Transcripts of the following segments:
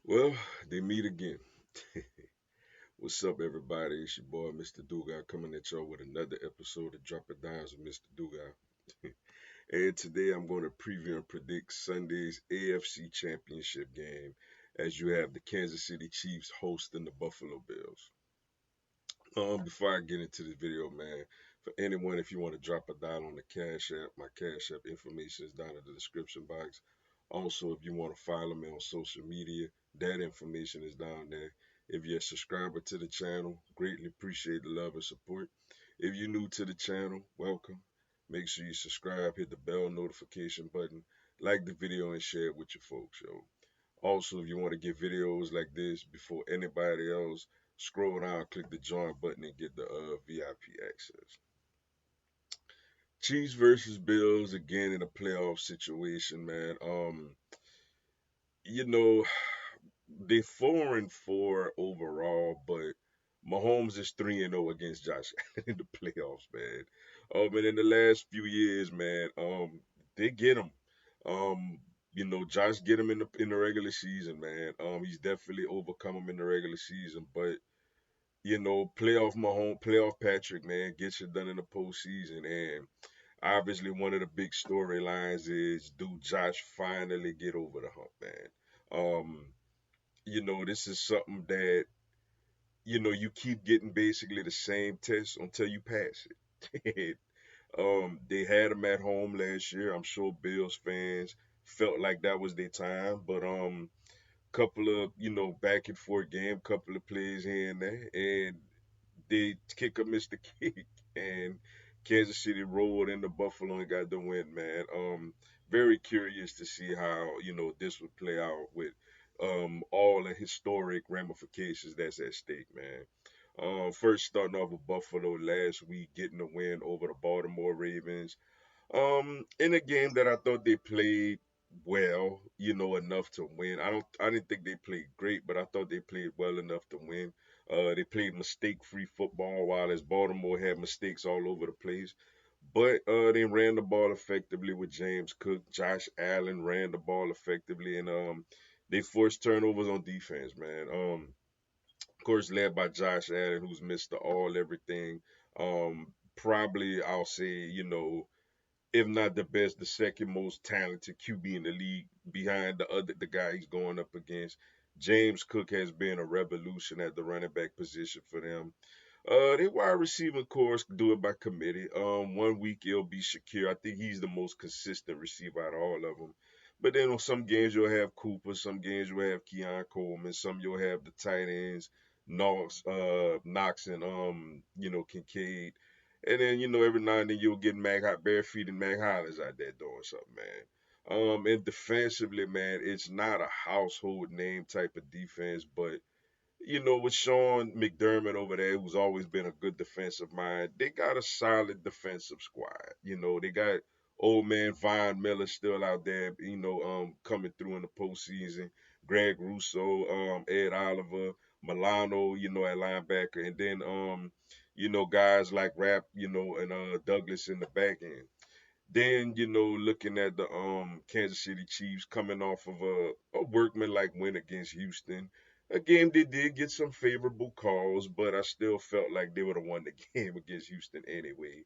Well, they meet again. What's up, everybody? It's your boy, Mr. Dugai, coming at y'all with another episode of Drop It Downs with Mr. Dugai. And today I'm going to preview and predict Sunday's AFC Championship game as you have the Kansas City Chiefs hosting the Buffalo Bills. Before I get into this video, man, for anyone, if you want to drop a dime on the Cash App, my Cash App information is down in the description box. Also, if you want to follow me on social media, that information is down there. If you're a subscriber to the channel, greatly appreciate the love and support. If you're new to the channel, welcome. Make sure you subscribe, hit the bell notification button, like the video, and share it with your folks, yo. Also, if you want to get videos like this before anybody else, scroll down, click the join button, and get the VIP access. Chiefs versus Bills again in a playoff situation, man. You know, they 4-4 overall, but Mahomes is 3-0 against Josh Allen in the playoffs, man. And in the last few years, man, they get him. Um, Josh get him in the regular season, man. He's definitely overcome him in the regular season, but playoff Mahomes, playoff Patrick, man, gets it done in the postseason, and obviously one of the big storylines is do Josh finally get over the hump, man? This is something that you keep getting basically the same test until you pass it. They had him at home last year. I'm sure Bills fans felt like that was their time, but couple of back and forth game, couple of plays here and there, and the kicker missed the kick, and Kansas City rolled into Buffalo and got the win, man. Very curious to see how this would play out with all the historic ramifications that's at stake, man. First starting off with Buffalo last week, getting the win over the Baltimore Ravens. In a game that I thought they played well, enough to win. I didn't think they played great, but I thought they played well enough to win. They played mistake-free football, while as Baltimore had mistakes all over the place. But they ran the ball effectively with James Cook. Josh Allen ran the ball effectively, and they forced turnovers on defense, man. Of course, led by Josh Allen, who's missed the all everything. Probably, I'll say, if not the best, the second most talented QB in the league behind the guy he's going up against. James Cook has been a revolution at the running back position for them. Their wide receiving course do it by committee. One week it'll be Shakir. I think he's the most consistent receiver out of all of them. But then on some games you'll have Cooper, some games you'll have Keon Coleman, some you'll have the tight ends, Knox and Kincaid. And then, every now and then you'll get Barefeet and Mac Hollins out there doing something, man. And defensively, man, it's not a household name type of defense, but with Sean McDermott over there, who's always been a good defensive mind, they got a solid defensive squad. They got old man Von Miller still out there, coming through in the postseason. Greg Russo, Ed Oliver, Milano, at linebacker, and then guys like Rap, and Douglas in the back end. Then, looking at the Kansas City Chiefs coming off of a workman-like win against Houston, a game they did get some favorable calls, but I still felt like they would have won the game against Houston anyway.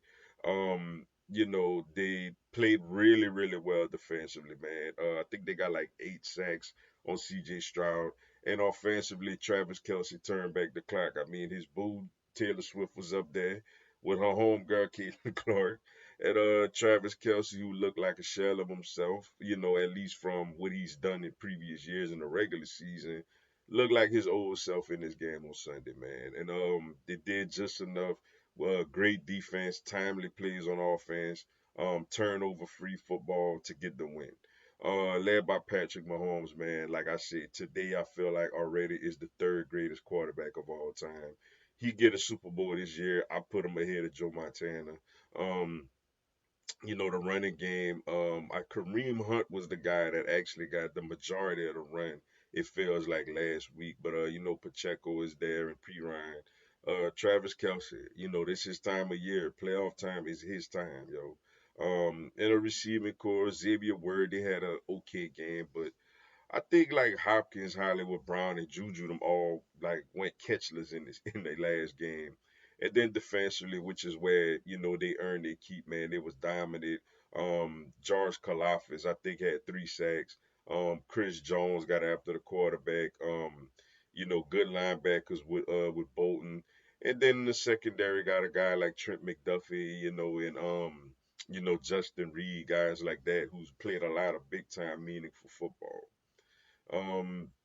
They played really, really well defensively, man. I think they got like 8 sacks on CJ Stroud. And offensively, Travis Kelsey turned back the clock. I mean, his boo Taylor Swift was up there with her homegirl, Caitlin Clark, and Travis Kelsey, who looked like a shell of himself, at least from what he's done in previous years in the regular season, looked like his old self in this game on Sunday, man. And they did just enough. Great defense, timely plays on offense, turnover free football to get the win. Led by Patrick Mahomes, man. Like I said, today I feel like already is the third greatest quarterback of all time. He get a Super Bowl this year. I put him ahead of Joe Montana. Um, the running game. Kareem Hunt was the guy that actually got the majority of the run. It feels like last week, but Pacheco is there and P Ryan. Travis Kelsey, this is time of year. Playoff time is his time, yo. In a receiving core, Xavier Word, they had a okay game, but I think like Hopkins, Hollywood Brown, and Juju them all like went catchless in this in their last game. And then defensively, which is where, they earned their keep, man. They was dominant. George Kalafis, I think, had 3 sacks. Chris Jones got after the quarterback. Good linebackers with Bolton. And then in the secondary got a guy like Trent McDuffie, and Justin Reed, guys like that who's played a lot of big time meaningful football.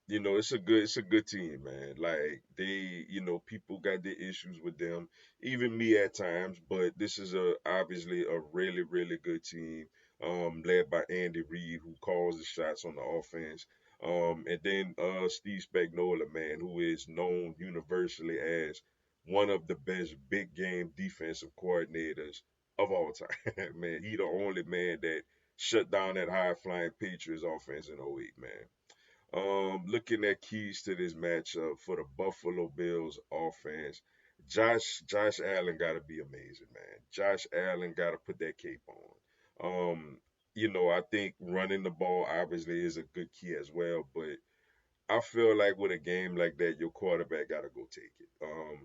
It's a good team, man. Like they, people got their issues with them, even me at times, but this is obviously a really, really good team, led by Andy Reid, who calls the shots on the offense. And then Steve Spagnuolo, man, who is known universally as one of the best big game defensive coordinators of all time. Man, he the only man that shut down that high flying Patriots offense in '08, man. Looking at keys to this matchup for the Buffalo Bills offense, Josh Allen got to be amazing, man. Josh Allen got to put that cape on. I think running the ball obviously is a good key as well, but I feel like with a game like that, your quarterback got to go take it.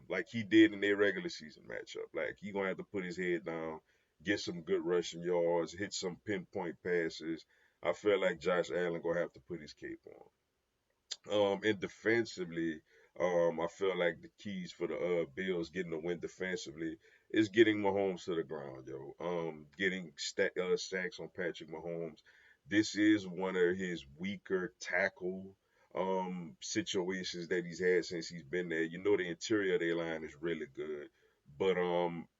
Like he did in their regular season matchup. Like he gonna have to put his head down, get some good rushing yards, hit some pinpoint passes. I feel like Josh Allen gonna have to put his cape on. And defensively, I feel like the keys for the Bills getting the win defensively is getting Mahomes to the ground, yo. Getting sacks on Patrick Mahomes. This is one of his weaker tackle situations that he's had since he's been there. The interior of their line is really good, but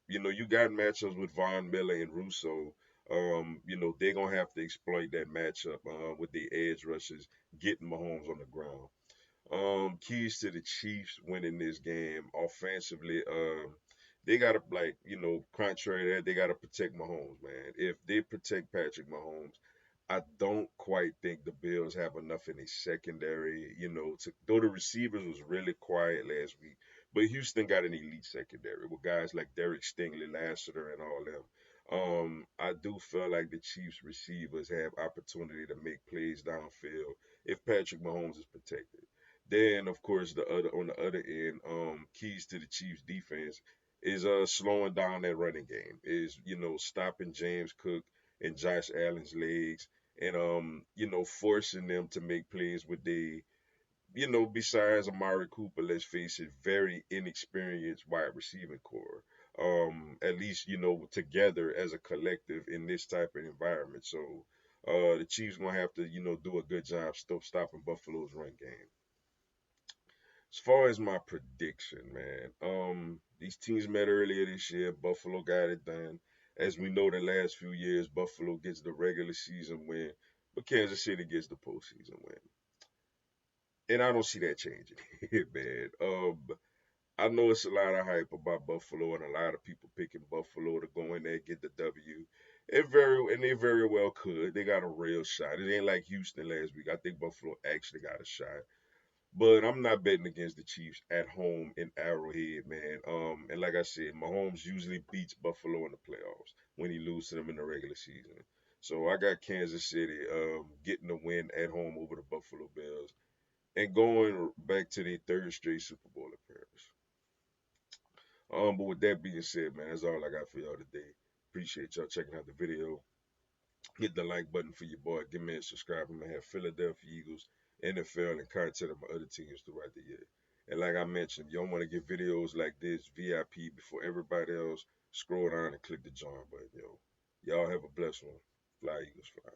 you got matchups with Von Miller and Russo. They're gonna have to exploit that matchup with the edge rushers getting Mahomes on the ground. Keys to the Chiefs winning this game offensively. They gotta contrary to that, they gotta protect Mahomes, man. If they protect Patrick Mahomes, I don't quite think the Bills have enough in the secondary, though the receivers was really quiet last week. But Houston got an elite secondary with guys like Derek Stingley, Lassiter, and all them. I do feel like the Chiefs receivers have opportunity to make plays downfield if Patrick Mahomes is protected. Then, of course, the other end, keys to the Chiefs defense is slowing down that running game, is stopping James Cook and Josh Allen's legs, and forcing them to make plays with besides Amari Cooper, let's face it, very inexperienced wide receiving core. At least together as a collective in this type of environment. So the Chiefs gonna have to do a good job stopping Buffalo's run game. As far as my prediction, man, these teams met earlier this year. Buffalo got it done. As we know, the last few years, Buffalo gets the regular season win, but Kansas City gets the postseason win. And I don't see that changing, man. I know it's a lot of hype about Buffalo and a lot of people picking Buffalo to go in there and get the W. They very well could. They got a real shot. It ain't like Houston last week. I think Buffalo actually got a shot. But I'm not betting against the Chiefs at home in Arrowhead, man. And like I said, Mahomes usually beats Buffalo in the playoffs when he loses to them in the regular season. So I got Kansas City getting the win at home over the Buffalo Bills and going back to their third straight Super Bowl appearance. But with that being said, man, that's all I got for y'all today. Appreciate y'all checking out the video. Hit the like button for your boy. Give me a subscribe. I'm gonna have Philadelphia Eagles, NFL, and content of my other teams throughout the year. And like I mentioned, y'all want to get videos like this VIP before everybody else, scroll down and click the join button, yo. Y'all have a blessed one. Fly Eagles fly.